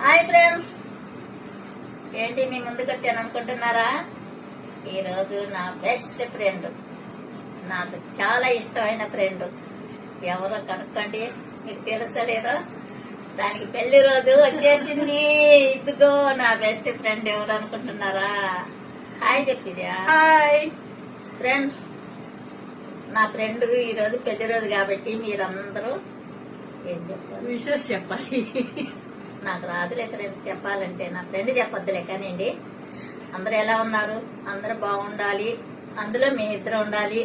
Hi friends, ఏంటి మీ ముందుకు వచ్చాను అనుకుంటున్నారా? ఈరోజు నా బెస్ట్ ఫ్రెండ్, నాకు చాలా ఇష్టమైన ఫ్రెండ్ ఎవరో కనుక్కోండి, మీకు తెలుస్తలేదో. దానికి పెళ్లి రోజు వచ్చేసింది. ఇదిగో నా బెస్ట్ ఫ్రెండ్ ఎవరు అనుకుంటున్నారా? హాయ్ చెప్పిదా. హాయ్ ఫ్రెండ్స్, నా ఫ్రెండ్ ఈరోజు పెళ్లి రోజు కాబట్టి మీరందరూ ఏం చెప్పాలి? విషెస్ చెప్పాలి. నాకు రాదులే ఫ్రెండ్ చెప్పాలంటే, నా ఫ్రెండ్ చెప్పొద్దులే. కానివ్వండి, అందరు ఎలా ఉన్నారు? అందరూ బాగుండాలి, అందులో మేమిద్దరం ఉండాలి,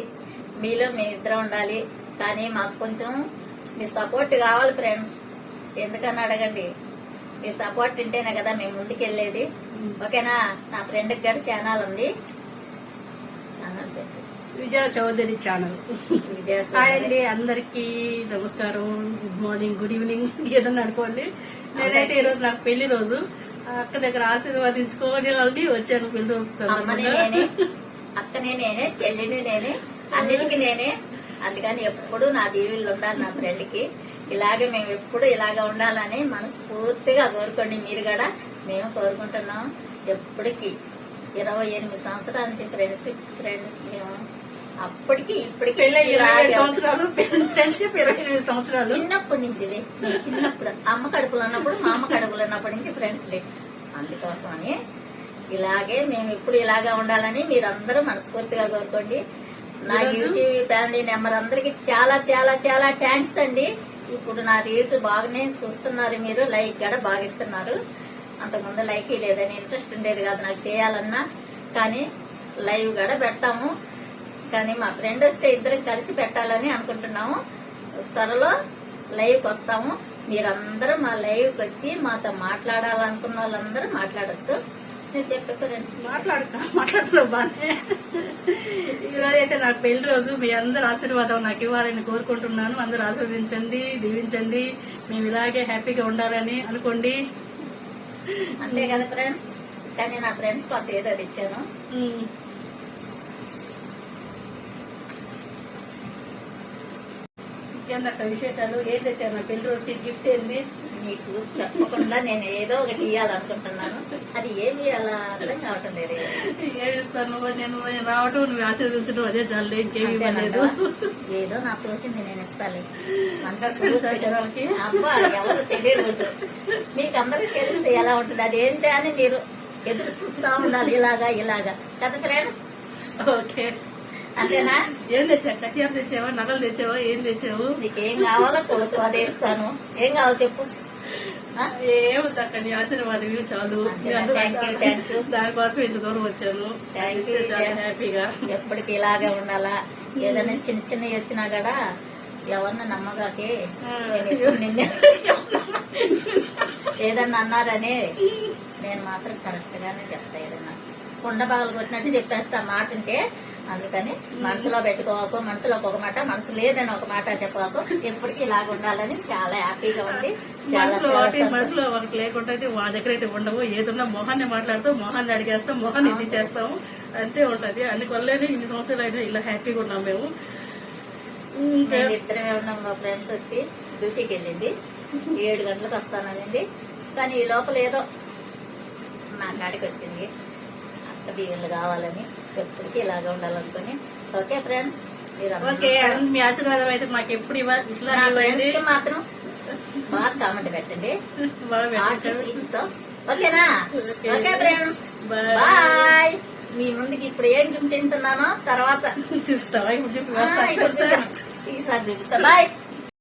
మీలో మేమిద్దరం ఉండాలి. కానీ మాకు కొంచెం మీ సపోర్ట్ కావాలి ఫ్రెండ్. ఎందుకని అడగండి, మీ సపోర్ట్ ఉంటేనే కదా మేము ముందుకెళ్ళేది. ఓకేనా? నా ఫ్రెండ్కి కూడా ఛానల్ ఉంది, ఛానల్ పెట్టు, విజయ చౌదరి ఛానల్. విజయ హాయ్ అండి, అందరికి నమస్కారం, గుడ్ మార్నింగ్, గుడ్ ఈవినింగ్ ఏదన్నా అనుకోండి. నేనైతే ఈరోజు నాకు పెళ్లి రోజు, అక్క దగ్గర ఆశీర్వాదించుకోవాలి వచ్చాను. పెళ్లి రోజు అమ్మని నేనే, అక్కనే నేనే, చెల్లిని నేనే, అన్నిటికీ నేనే. అందుకని ఎప్పుడు నా దీవులు ఉండాలి నా ఫ్రెండ్ కి. ఇలాగే మేము ఎప్పుడు ఇలాగ ఉండాలని మనస్ఫూర్తిగా కోరుకోండి. మీరు కూడా మేము కోరుకుంటున్నాం. ఎప్పటికీ 28 సంవత్సరాల నుంచి ఫ్రెండ్స్ మేము. అప్పటికి ఇప్పటికి ఫ్రెండ్షిప్ 28 సంవత్సరాలు. చిన్నప్పటి నుంచి చిన్నప్పుడు అమ్మ కడుపులో ఉన్నప్పుడు, మా అమ్మ కడుపులో ఉన్నప్పటి నుంచి ఫ్రెండ్స్ లే. అందుకోసమని ఇలాగే మేము ఇప్పుడు ఇలాగా ఉండాలని మీరందరూ మనస్ఫూర్తిగా కోరుకోండి. నా యూట్యూబ్ ఫ్యామిలీ నెంబర్ అందరికి చాలా చాలా చాలా థ్యాంక్స్ అండి. ఇప్పుడు నా రీల్స్ బాగానే చూస్తున్నారు, మీరు లైక్ కూడా బాగా ఇస్తున్నారు. అంతకుముందు లైక్ లేదని ఇంట్రెస్ట్ ఉండేది కాదు నాకు చేయాలన్నా. కానీ లైవ్ కూడా పెడతాము. కానీ మా ఫ్రెండ్ వస్తే ఇద్దరం కలిసి పెట్టాలని అనుకుంటున్నాము. త్వరలో లైవ్కి వస్తాము. మీరందరూ మా లైవ్కి వచ్చి మాతో మాట్లాడాలనుకున్న వాళ్ళందరూ మాట్లాడచ్చు. నేను చెప్పే ఫ్రెండ్స్ మాట్లాడుతున్నావు బానే. ఈరోజు అయితే నాకు పెళ్లి రోజు, మీ అందరు ఆశీర్వాదం నాకు ఇవ్వాలని కోరుకుంటున్నాను. అందరూ ఆశీర్వదించండి, దీవించండి, మేము ఇలాగే హ్యాపీగా ఉండాలని అనుకోండి. అంతే కదా ఫ్రెండ్స్. కానీ నా ఫ్రెండ్స్ కోసం ఏదో తెచ్చాను. ఇంకేందక్క విశేషాలు? ఏం తెచ్చారు నా పెళ్లి రోజుకి? గిఫ్ట్ ఏంది? మీకు చెప్పకుండా నేను ఏదో ఒకటి ఇవ్వాలనుకుంటున్నాను. అది ఏమి అలా అర్థం కావటం లేదు. ఏమి ఇస్తాను? నేను రావటం, నువ్వు ఆశీర్వదించడం, అదే చాలు, ఇంకేమి ఇవ్వలేదు. ఏదో నాకు తోసింది నేను ఇస్తాను. జనాలకి అబ్బా, ఎవరు తెలియకూడదు. మీకు అందరికి తెలిస్తే ఎలా ఉంటుంది అదేంటి అని మీరు ఎదురు చూస్తా ఉండాలి. ఇలాగా ఇలాగా కదా ఫ్రెండ్స్. ఓకే, అంతేనా? ఏం తెచ్చా? చీర తెచ్చావా, నగలు తెచ్చావా, ఏం తెచ్చావు? నీకేం కావాలో కోరుకో, అదే ఇస్తాను. ఏం కావాలో చెప్పు. ఏముందక్క, నీ ఆశీర్వాదం చాలు. దానికోసం ఇంత దూరం వచ్చాను. చాలా హ్యాపీగా. ఎప్పటికి ఇలాగే ఉండాలా. ఏదైనా చిన్న చిన్నవి వచ్చినా కూడా ఎవరిని నమ్మగాకి. నిన్నే ఏదన్నా అన్నారని నేను మాత్రం కరెక్ట్ గానే చెప్తా. ఏదన్నా కుండ బాగలు కొట్టినట్టు చెప్పేస్తా మాట ఉంటే. అందుకని మనసులో పెట్టుకోకు, మనసులో ఒక మాట, మనసు లేదని ఒక మాట చెప్పకు. ఎప్పటికీ ఇలాగ ఉండాలని చాలా హ్యాపీగా ఉంది. మనసులో ఒకటి లేకుండా అయితే మా దగ్గర అయితే ఉండవు. ఏదన్నా మొహాన్ని మాట్లాడుతాం, మొహాన్ని అడిగేస్తాం, మొహాన్ని ఎత్తిచ్చేస్తాము, అంతే ఉంటది. అందువల్లనే ఇన్ని సంవత్సరాలు అయితే ఇలా హ్యాపీగా ఉన్నాం మేము. ఇద్దరమే ఉన్నాం. మా ఫ్రెండ్స్ వచ్చి డ్యూటీకి వెళ్ళింది, 7 గంటలకు వస్తాననింది. కానీ ఈ లోపల ఏదో నా కాడికి వచ్చింది. అక్క దీవెనలు కావాలని, ఎప్పటికీ ఇలాగా ఉండాలనుకుని. ఓకే ఫ్రెండ్స్, ఓకే, మీ ఆశీర్వాదం అయితే మాకు ఎప్పుడు నా ఫ్రెండ్స్ కి మాత్రం బాగా కామెంట్ పెట్టండి. ఓకేనా? Okay friends, bye. మీ ముందుకి ఇప్పుడు ఏం గిఫ్ట్ ఇస్తున్నానో తర్వాత చూస్తావా? ఈసారి చూపిస్తా. బాయ్.